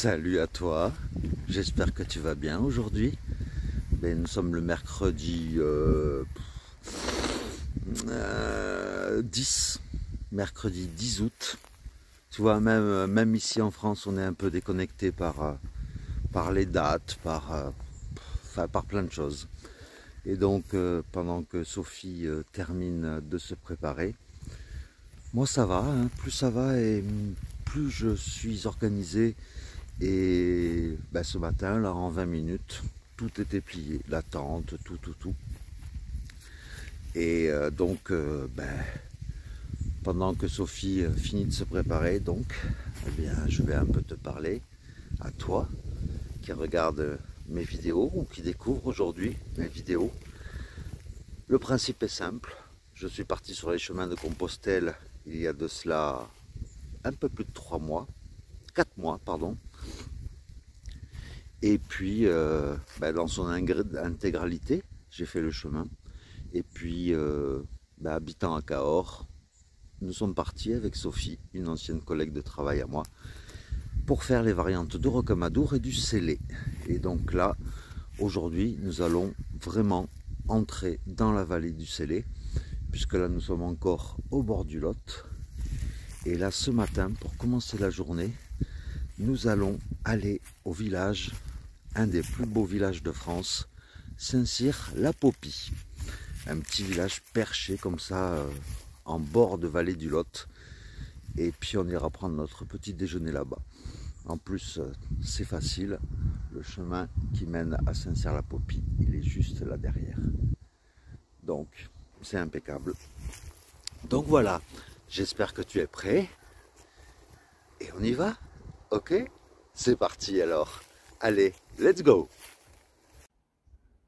Salut à toi, j'espère que tu vas bien aujourd'hui. Nous sommes le mercredi 10, mercredi 10 août. Tu vois, même ici en France, on est un peu déconnecté par les dates, par plein de choses. Et donc, pendant que Sophie termine de se préparer, moi ça va, hein, plus ça va et plus je suis organisé. Et ce matin, là, en 20 minutes, tout était plié, la tente, tout. Et pendant que Sophie finit de se préparer, donc, je vais un peu te parler à toi qui regarde mes vidéos ou qui découvre aujourd'hui mes vidéos. Le principe est simple. Je suis parti sur les chemins de Compostelle il y a de cela un peu plus de 3 mois, 4 mois, pardon. Et puis, dans son intégralité, j'ai fait le chemin. Et puis, habitant à Cahors, nous sommes partis avec Sophie, une ancienne collègue de travail à moi, pour faire les variantes de Rocamadour et du Célé. Et donc là, aujourd'hui, nous allons vraiment entrer dans la vallée du Célé, puisque là, nous sommes encore au bord du Lot. Et là, ce matin, pour commencer la journée, nous allons aller au village, un des plus beaux villages de France, Saint-Cyr-la-Popie. Un petit village perché comme ça, en bord de vallée du Lot. Et puis on ira prendre notre petit déjeuner là-bas. En plus, c'est facile. Le chemin qui mène à Saint-Cyr-la-Popie, il est juste là derrière. Donc, c'est impeccable. Donc voilà, j'espère que tu es prêt. Et on y va? Ok? C'est parti alors. Allez, let's go!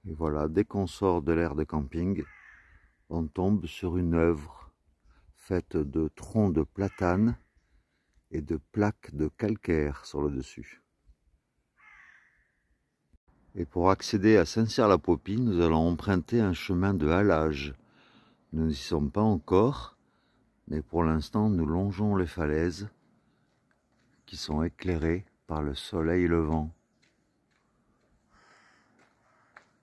Et voilà, dès qu'on sort de l'aire de camping, on tombe sur une œuvre faite de troncs de platane et de plaques de calcaire sur le dessus. Et pour accéder à Saint-Cyr-la-Popie, nous allons emprunter un chemin de halage. Nous n'y sommes pas encore, mais pour l'instant, nous longeons les falaises qui sont éclairées par le soleil levant.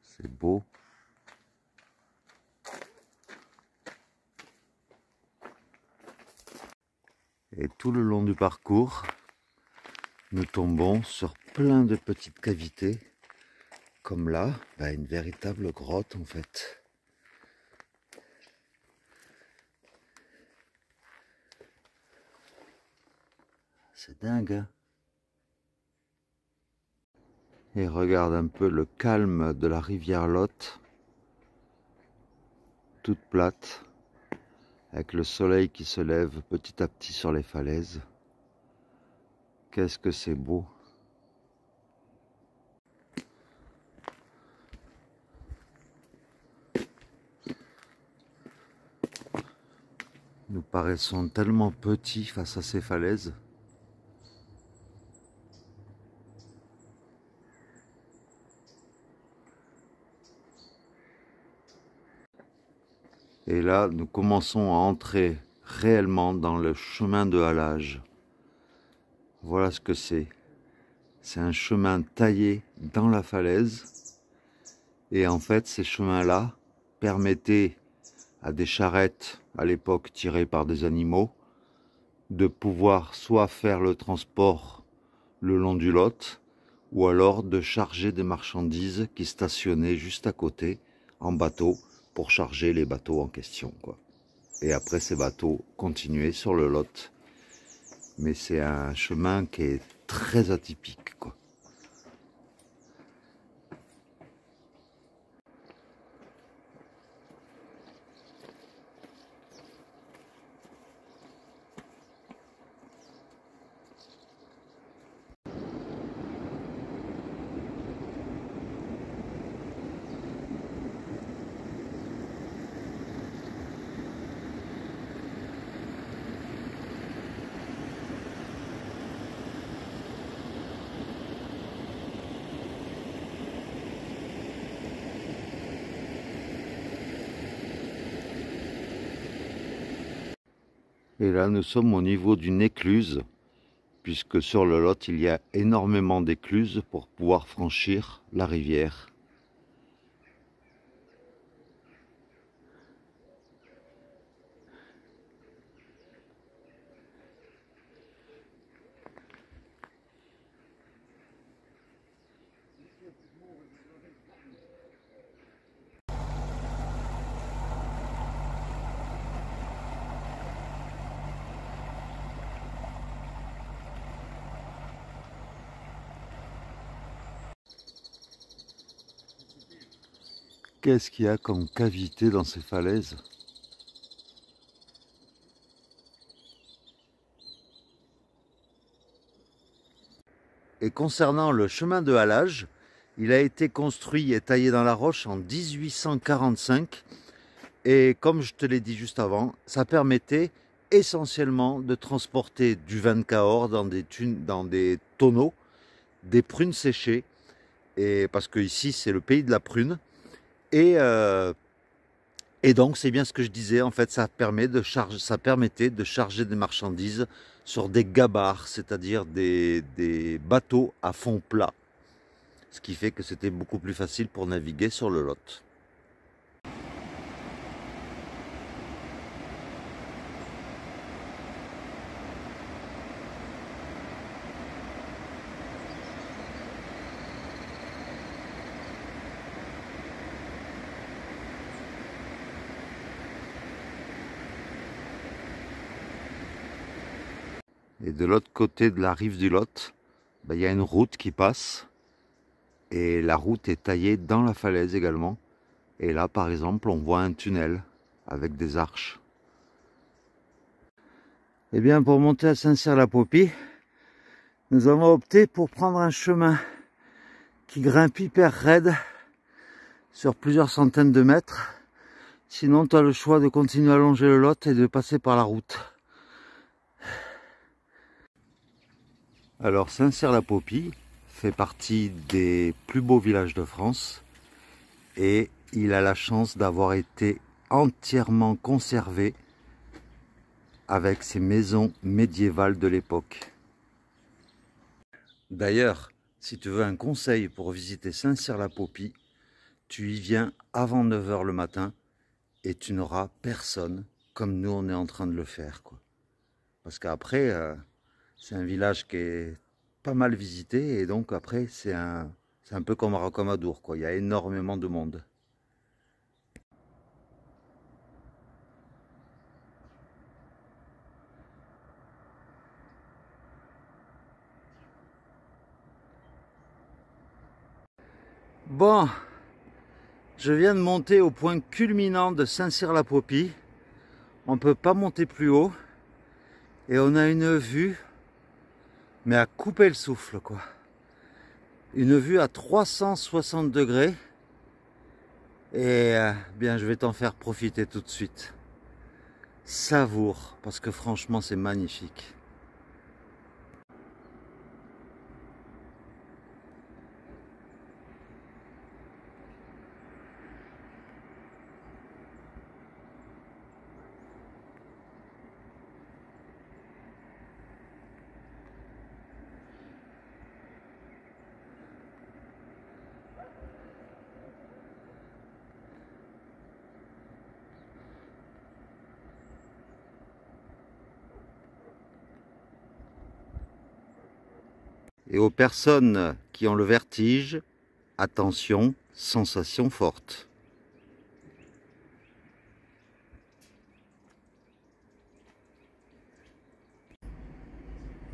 C'est beau. Et tout le long du parcours, nous tombons sur plein de petites cavités, comme là, une véritable grotte en fait. C'est dingue, hein? Et regarde un peu le calme de la rivière Lot, toute plate, avec le soleil qui se lève petit à petit sur les falaises. Qu'est-ce que c'est beau! Nous paraissons tellement petits face à ces falaises. Et là, nous commençons à entrer réellement dans le chemin de halage. Voilà ce que c'est. C'est un chemin taillé dans la falaise. Et en fait, ces chemins-là permettaient à des charrettes, à l'époque tirées par des animaux, de pouvoir soit faire le transport le long du Lot, ou alors de charger des marchandises qui stationnaient juste à côté, en bateau, pour charger les bateaux en question, quoi. Et après, ces bateaux continuaient sur le Lot. Mais c'est un chemin qui est très atypique, quoi. Et là, nous sommes au niveau d'une écluse puisque sur le Lot, il y a énormément d'écluses pour pouvoir franchir la rivière. Qu'est-ce qu'il y a comme cavité dans ces falaises? Et concernant le chemin de halage, il a été construit et taillé dans la roche en 1845. Et comme je te l'ai dit juste avant, ça permettait essentiellement de transporter du vin de Cahors dans des tonneaux, des prunes séchées, et parce que ici c'est le pays de la prune. Et donc c'est bien ce que je disais, en fait ça permettait de charger des marchandises sur des gabarres, c'est-à-dire des bateaux à fond plat. Ce qui fait que c'était beaucoup plus facile pour naviguer sur le Lot. Et de l'autre côté de la rive du Lot, il y a une route qui passe. Et la route est taillée dans la falaise également. Et là, par exemple, on voit un tunnel avec des arches. Eh bien, pour monter à Saint-Cyr-la-Popie, nous avons opté pour prendre un chemin qui grimpe hyper raide sur plusieurs centaines de mètres. Sinon, tu as le choix de continuer à longer le Lot et de passer par la route. Alors, Saint-Cyr-la-Popie fait partie des plus beaux villages de France et il a la chance d'avoir été entièrement conservé avec ses maisons médiévales de l'époque. D'ailleurs, si tu veux un conseil pour visiter Saint-Cyr-la-Popie, tu y viens avant 9 h le matin et tu n'auras personne comme nous on est en train de le faire, quoi. Parce qu'après, c'est un village qui est pas mal visité et donc après c'est un peu comme à Rocamadour, quoi. Il y a énormément de monde. Bon, je viens de monter au point culminant de Saint-Cyr-la-Popie. On ne peut pas monter plus haut et on a une vue, mais à couper le souffle, quoi. Une vue à 360 degrés et bien je vais t'en faire profiter tout de suite. Savoure, parce que franchement c'est magnifique. Et aux personnes qui ont le vertige, attention, sensation forte.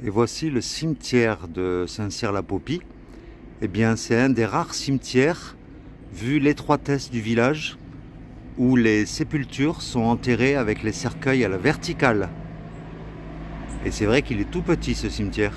Et voici le cimetière de Saint-Cyr-la-Popie. Eh bien, c'est un des rares cimetières, vu l'étroitesse du village, où les sépultures sont enterrées avec les cercueils à la verticale. Et c'est vrai qu'il est tout petit, ce cimetière.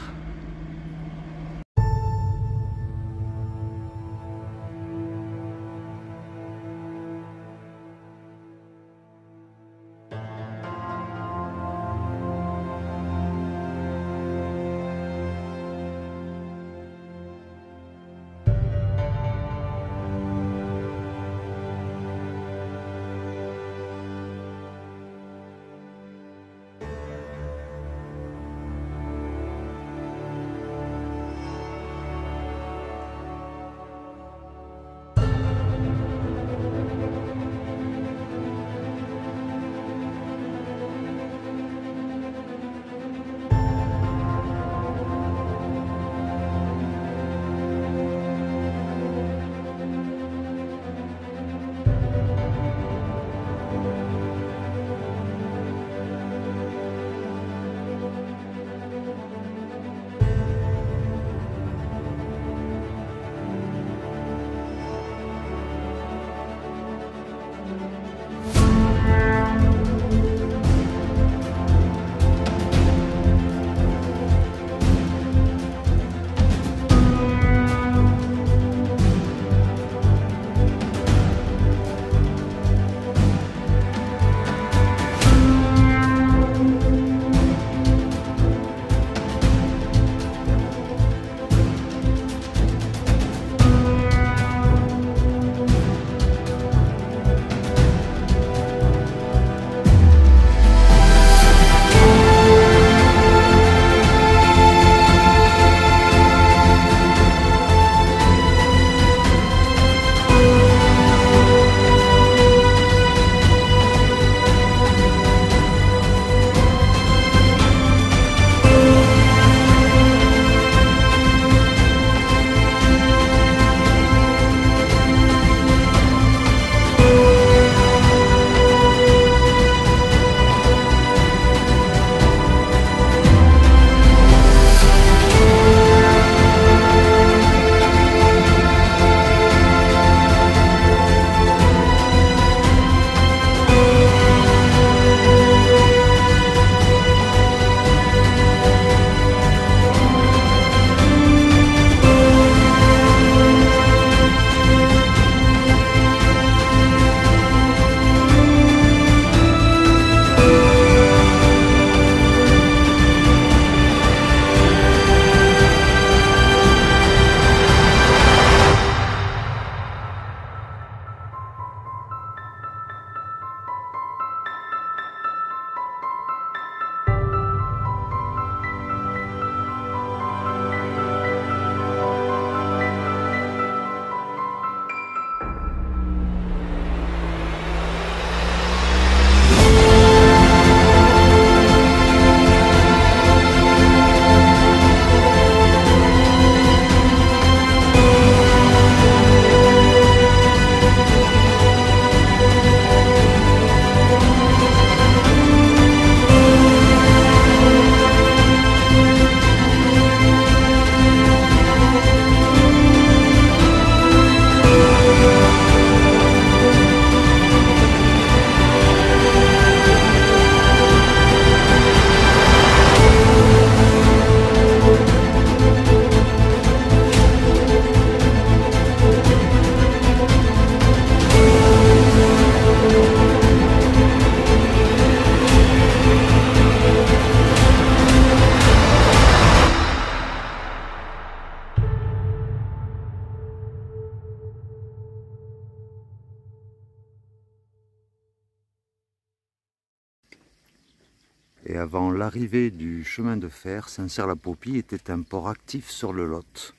Et avant l'arrivée du chemin de fer, Saint-Cyr-la-Popie était un port actif sur le Lot,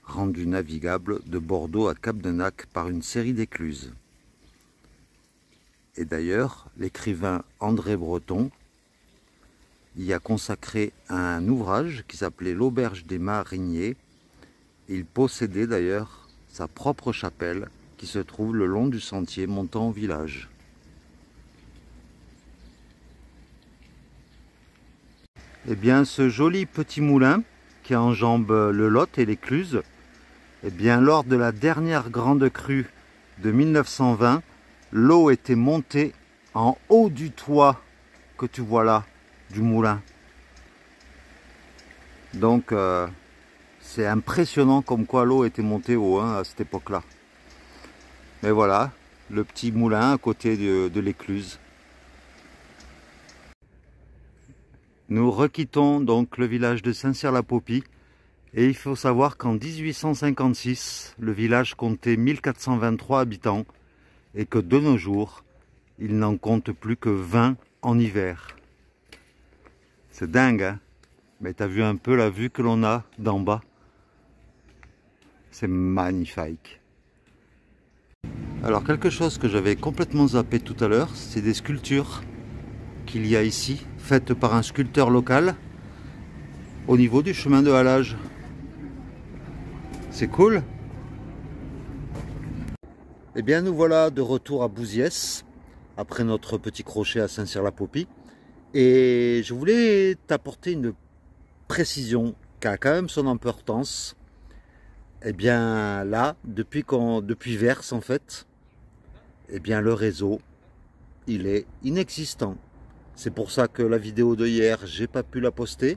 rendu navigable de Bordeaux à Cap-de-Nac par une série d'écluses. Et d'ailleurs, l'écrivain André Breton y a consacré un ouvrage qui s'appelait l'Auberge des Mariniers. Il possédait d'ailleurs sa propre chapelle qui se trouve le long du sentier montant au village. Eh bien, ce joli petit moulin qui enjambe le Lot et l'écluse, eh bien, lors de la dernière grande crue de 1920, l'eau était montée en haut du toit que tu vois là, du moulin. Donc, c'est impressionnant comme quoi l'eau était montée haut à cette époque-là. Mais voilà, le petit moulin à côté de l'écluse. Nous requittons donc le village de Saint-Cyr-la-Popie. Et il faut savoir qu'en 1856, le village comptait 1423 habitants et que de nos jours, il n'en compte plus que 20 en hiver. C'est dingue, hein? Mais tu as vu un peu la vue que l'on a d'en bas? C'est magnifique. Alors quelque chose que j'avais complètement zappé tout à l'heure, c'est des sculptures qu'il y a ici, faites par un sculpteur local au niveau du chemin de halage. C'est cool. Eh bien nous voilà de retour à Bouziès, après notre petit crochet à Saint-Cyr-la-Popie. Et je voulais t'apporter une précision qui a quand même son importance. Eh bien là, depuis Vers en fait, eh bien le réseau, il est inexistant. C'est pour ça que la vidéo de hier, j'ai pas pu la poster,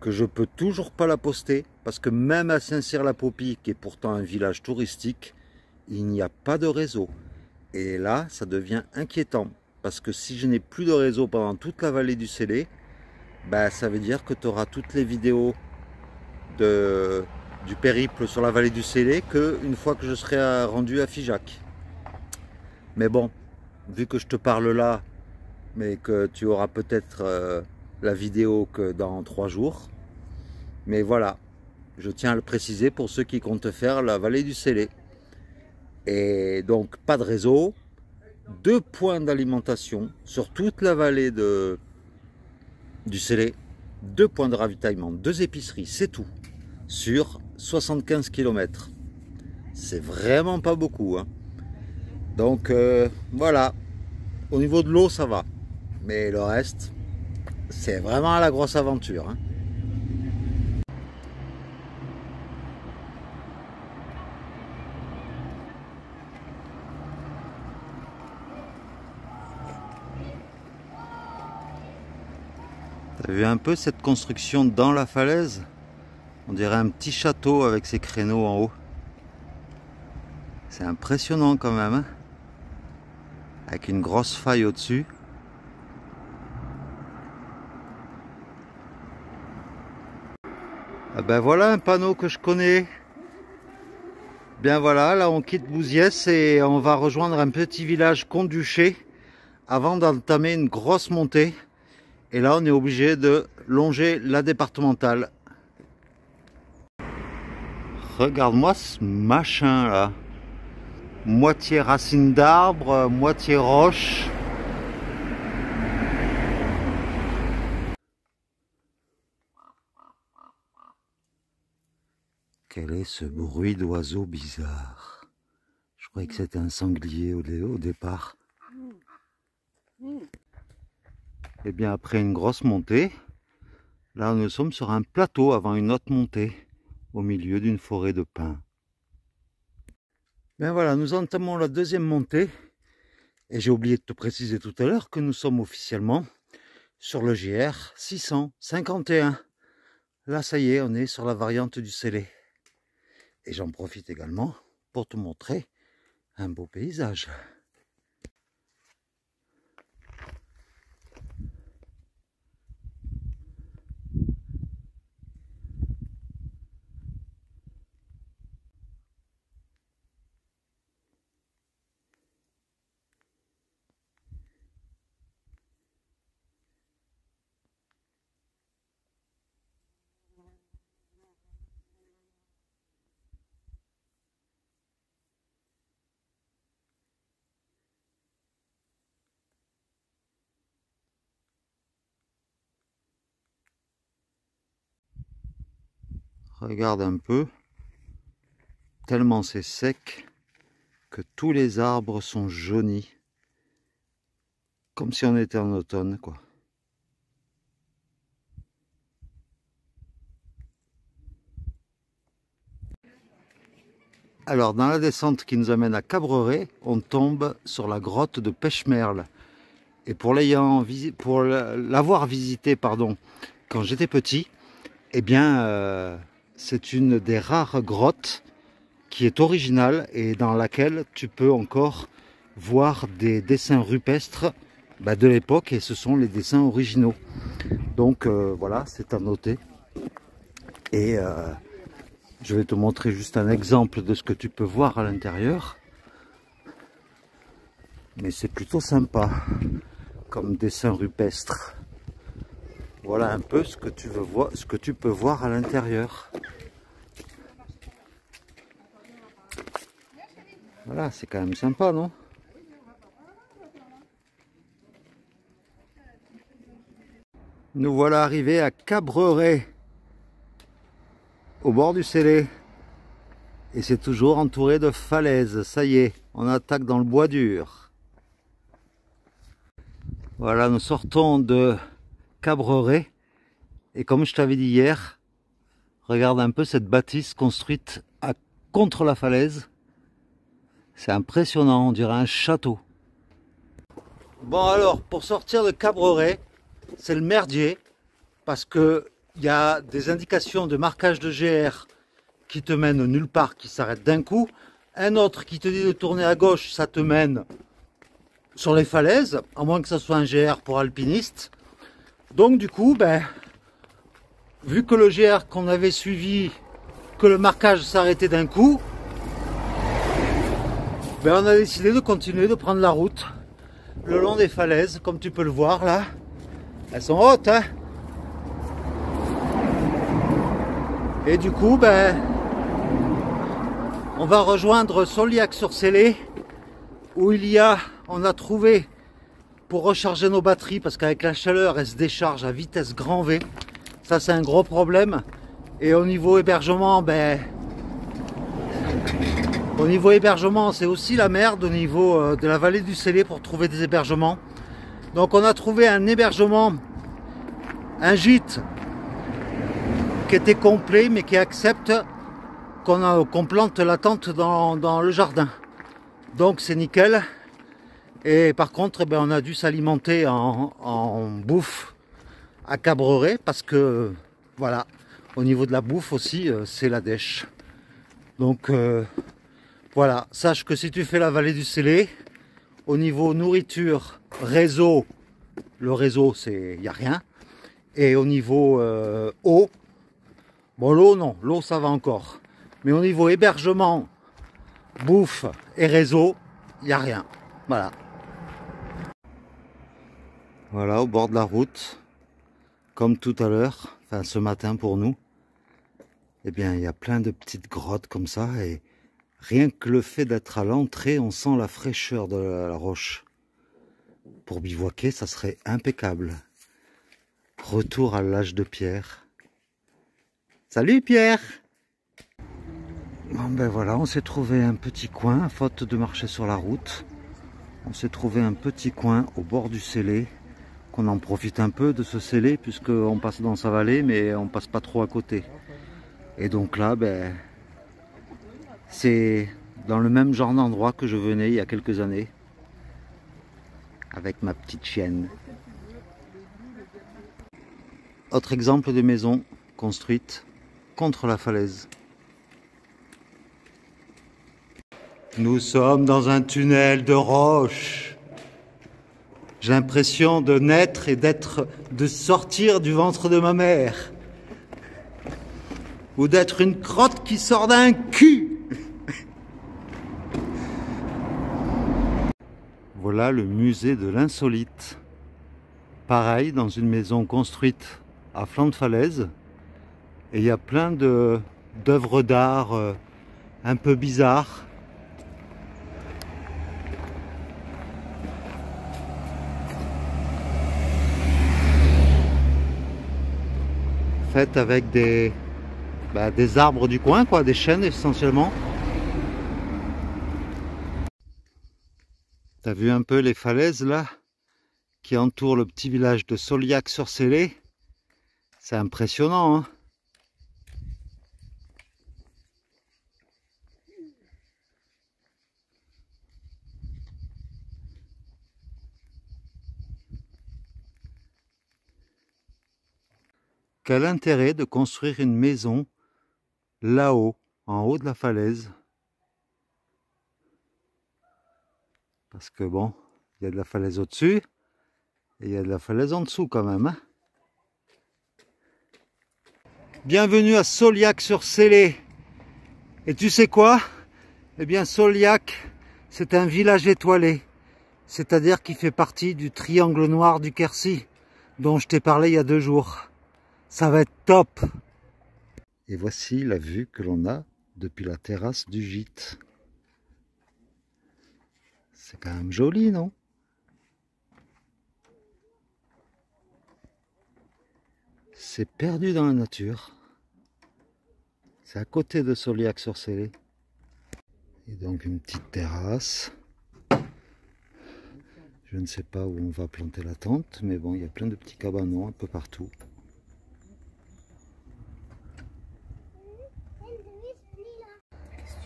que je peux toujours pas la poster, parce que même à Saint-Cyr-la-Popie, qui est pourtant un village touristique, il n'y a pas de réseau. Et là, ça devient inquiétant, parce que si je n'ai plus de réseau pendant toute la vallée du Célé, ben, ça veut dire que tu auras toutes les vidéos du périple sur la vallée du Célé qu'une fois que je serai rendu à Figeac. Mais bon, vu que je te parle là, mais que tu auras peut-être la vidéo que dans 3 jours. Mais voilà, je tiens à le préciser pour ceux qui comptent faire la vallée du Célé. Et donc pas de réseau, 2 points d'alimentation sur toute la vallée du Célé, 2 points de ravitaillement, 2 épiceries, c'est tout, sur 75 km. C'est vraiment pas beaucoup, hein. Donc voilà, au niveau de l'eau ça va. Mais le reste, c'est vraiment la grosse aventure, hein. T'as vu un peu cette construction dans la falaise? On dirait un petit château avec ses créneaux en haut. C'est impressionnant quand même, hein, avec une grosse faille au-dessus. Ah ben voilà un panneau que je connais. Bien voilà, là on quitte Bouziès et on va rejoindre un petit village Conduché avant d'entamer une grosse montée. Et là on est obligé de longer la départementale. Regarde-moi ce machin là. Moitié racine d'arbre, moitié roche. Quel est ce bruit d'oiseau bizarre? Je croyais que c'était un sanglier au départ. Et bien après une grosse montée, là nous sommes sur un plateau avant une autre montée, au milieu d'une forêt de pins. Ben voilà, nous entamons la deuxième montée. Et j'ai oublié de te préciser tout à l'heure que nous sommes officiellement sur le JR 651. Là ça y est, on est sur la variante du Célé. Et j'en profite également pour te montrer un beau paysage. Regarde un peu, tellement c'est sec que tous les arbres sont jaunis, comme si on était en automne, quoi. Alors, dans la descente qui nous amène à Cabreret, on tombe sur la grotte de Pêche-Merle. Et pour l'avoir visité, pardon, quand j'étais petit, eh bien, c'est une des rares grottes qui est originale et dans laquelle tu peux encore voir des dessins rupestres de l'époque, et ce sont les dessins originaux. Donc voilà, c'est à noter. Et je vais te montrer juste un exemple de ce que tu peux voir à l'intérieur. Mais c'est plutôt sympa comme dessin rupestre. Voilà un peu ce que tu peux voir à l'intérieur. Voilà, c'est quand même sympa, non? Nous voilà arrivés à Cabreret, au bord du Célé. Et c'est toujours entouré de falaises. Ça y est, on attaque dans le bois dur. Voilà, nous sortons de Cabreret. Et comme je t'avais dit hier, regarde un peu cette bâtisse construite contre la falaise. C'est impressionnant, on dirait un château. Bon alors, pour sortir de Cabreret, c'est le merdier. Parce que il y a des indications de marquage de GR qui te mènent nulle part, qui s'arrêtent d'un coup. Un autre qui te dit de tourner à gauche, ça te mène sur les falaises, à moins que ça soit un GR pour alpinistes. Donc du coup, vu que le GR qu'on avait suivi, que le marquage s'arrêtait d'un coup, on a décidé de continuer de prendre la route le long des falaises, comme tu peux le voir là. Elles sont hautes, hein. Et du coup, on va rejoindre Sauliac-sur-Célé, où on a trouvé pour recharger nos batteries, parce qu'avec la chaleur, elles se déchargent à vitesse grand V. Ça, c'est un gros problème. Et au niveau hébergement, c'est aussi la merde au niveau de la vallée du Célé pour trouver des hébergements. Donc, on a trouvé un hébergement, un gîte qui était complet, mais qui accepte qu'on plante la tente dans le jardin. Donc c'est nickel. Et par contre, on a dû s'alimenter en bouffe à Cabreret, parce que voilà, au niveau de la bouffe aussi, c'est la dèche. Donc voilà, sache que si tu fais la vallée du Célé, au niveau nourriture, réseau, le réseau, il n'y a rien. Et au niveau eau, l'eau non, l'eau ça va encore. Mais au niveau hébergement, bouffe et réseau, il n'y a rien. Voilà. Voilà, au bord de la route, comme tout à l'heure, enfin ce matin pour nous, il y a plein de petites grottes comme ça. Et rien que le fait d'être à l'entrée, on sent la fraîcheur de la roche. Pour bivouaquer, ça serait impeccable. Retour à l'âge de pierre. Salut Pierre! Bon voilà, on s'est trouvé un petit coin, faute de marcher sur la route. On s'est trouvé un petit coin au bord du Célé, qu'on en profite un peu de ce Célé, puisqu'on passe dans sa vallée, mais on passe pas trop à côté. Et donc là, c'est dans le même genre d'endroit que je venais il y a quelques années, avec ma petite chienne. Autre exemple de maison construite contre la falaise. Nous sommes dans un tunnel de roche. J'ai l'impression de naître et de sortir du ventre de ma mère. Ou d'être une crotte qui sort d'un cul. Voilà le musée de l'insolite. Pareil, dans une maison construite à flanc de falaise. Et il y a plein d'œuvres d'art un peu bizarres. Faites avec des des arbres du coin, quoi, des chênes essentiellement. T'as vu un peu les falaises là qui entourent le petit village de Sauliac-sur-Célé? C'est impressionnant, hein? Quel intérêt de construire une maison là-haut, en haut de la falaise? Parce que bon, il y a de la falaise au-dessus et il y a de la falaise en dessous quand même, hein? Bienvenue à Sauliac-sur-Célé. Et tu sais quoi? Eh bien, Sauliac, c'est un village étoilé. C'est-à-dire qu'il fait partie du triangle noir du Quercy, dont je t'ai parlé il y a 2 jours. Ça va être top! Et voici la vue que l'on a depuis la terrasse du gîte. C'est quand même joli, non? C'est perdu dans la nature. C'est à côté de Sauliac-sur-Célé. Et donc une petite terrasse. Je ne sais pas où on va planter la tente, mais bon, il y a plein de petits cabanons un peu partout.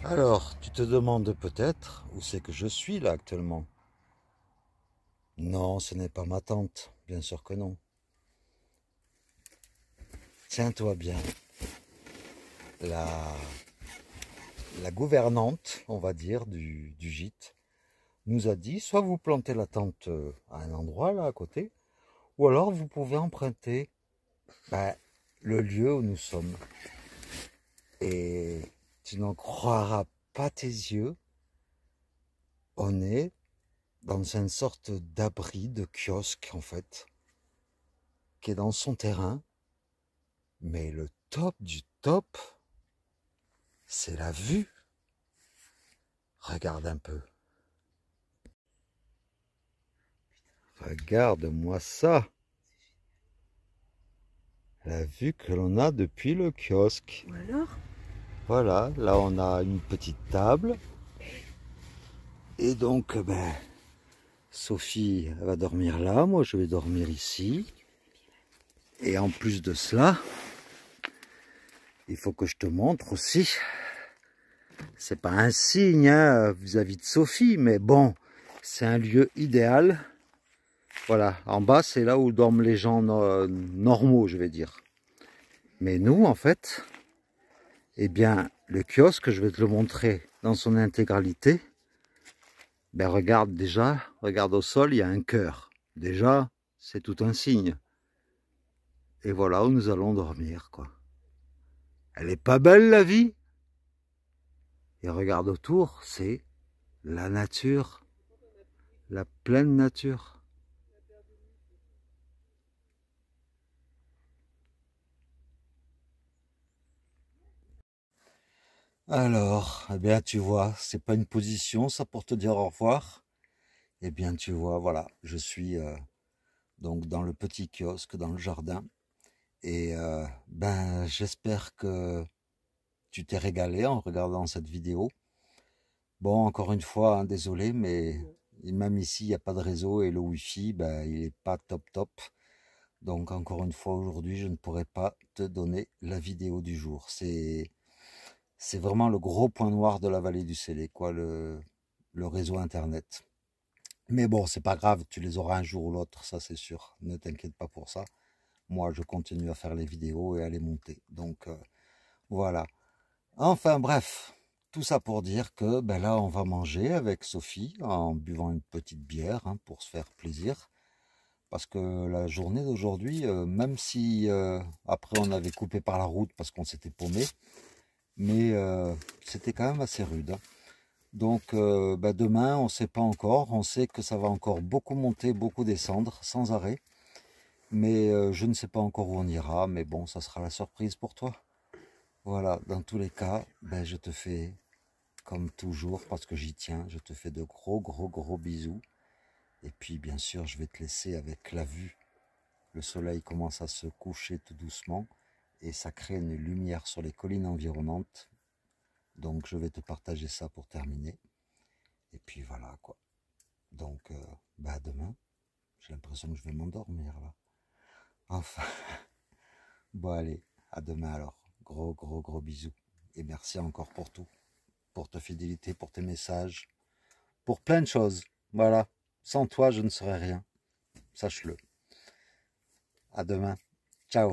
Alors, tu te demandes peut-être où c'est que je suis là actuellement? Non, ce n'est pas ma tente, bien sûr que non. Tiens-toi bien. La gouvernante, on va dire, du gîte, nous a dit, soit vous plantez la tente à un endroit là à côté, ou alors vous pouvez emprunter le lieu où nous sommes. Et tu n'en croiras pas tes yeux, on est dans une sorte d'abri, de kiosque en fait, qui est dans son terrain, mais le top du top, c'est la vue. Regarde un peu. Regarde-moi ça. La vue que l'on a depuis le kiosque. Ou alors? Voilà, là on a une petite table. Et donc, Sophie elle va dormir là, moi je vais dormir ici. Et en plus de cela, il faut que je te montre aussi. C'est pas un signe hein, vis-à-vis de Sophie, mais bon, c'est un lieu idéal. Voilà, en bas c'est là où dorment les gens normaux, je vais dire. Mais nous, en fait, eh bien, le kiosque, je vais te le montrer dans son intégralité. Regarde déjà, regarde au sol, il y a un cœur. Déjà, c'est tout un signe. Et voilà où nous allons dormir, quoi. Elle est pas belle, la vie? Et regarde autour, c'est la nature, la pleine nature. Alors, eh bien, tu vois, c'est pas une position, ça, pour te dire au revoir. Eh bien, tu vois, voilà, je suis donc dans le petit kiosque, dans le jardin. Et j'espère que tu t'es régalé en regardant cette vidéo. Bon, encore une fois, hein, désolé, mais même ici, il n'y a pas de réseau et le Wi-Fi, il n'est pas top top. Donc, encore une fois, aujourd'hui, je ne pourrai pas te donner la vidéo du jour. C'est vraiment le gros point noir de la vallée du Célé, quoi, le réseau Internet. Mais bon, c'est pas grave, tu les auras un jour ou l'autre, ça c'est sûr. Ne t'inquiète pas pour ça. Moi, je continue à faire les vidéos et à les monter. Donc, voilà. Enfin, bref. Tout ça pour dire que là, on va manger avec Sophie en buvant une petite bière hein, pour se faire plaisir. Parce que la journée d'aujourd'hui, même si après on avait coupé par la route parce qu'on s'était paumé, mais c'était quand même assez rude. Hein. Donc demain, on ne sait pas encore. On sait que ça va encore beaucoup monter, beaucoup descendre, sans arrêt. Mais je ne sais pas encore où on ira. Mais bon, ça sera la surprise pour toi. Voilà, dans tous les cas, je te fais, comme toujours, parce que j'y tiens, je te fais de gros bisous. Et puis, bien sûr, je vais te laisser avec la vue. Le soleil commence à se coucher tout doucement. et ça crée une lumière sur les collines environnantes. Donc je vais te partager ça pour terminer. Et puis voilà quoi. Donc à demain. J'ai l'impression que je vais m'endormir là. Enfin. Bon allez, à demain alors. Gros bisous. Et merci encore pour tout. Pour ta fidélité, pour tes messages. Pour plein de choses. Voilà. Sans toi, je ne serais rien. Sache-le. À demain. Ciao.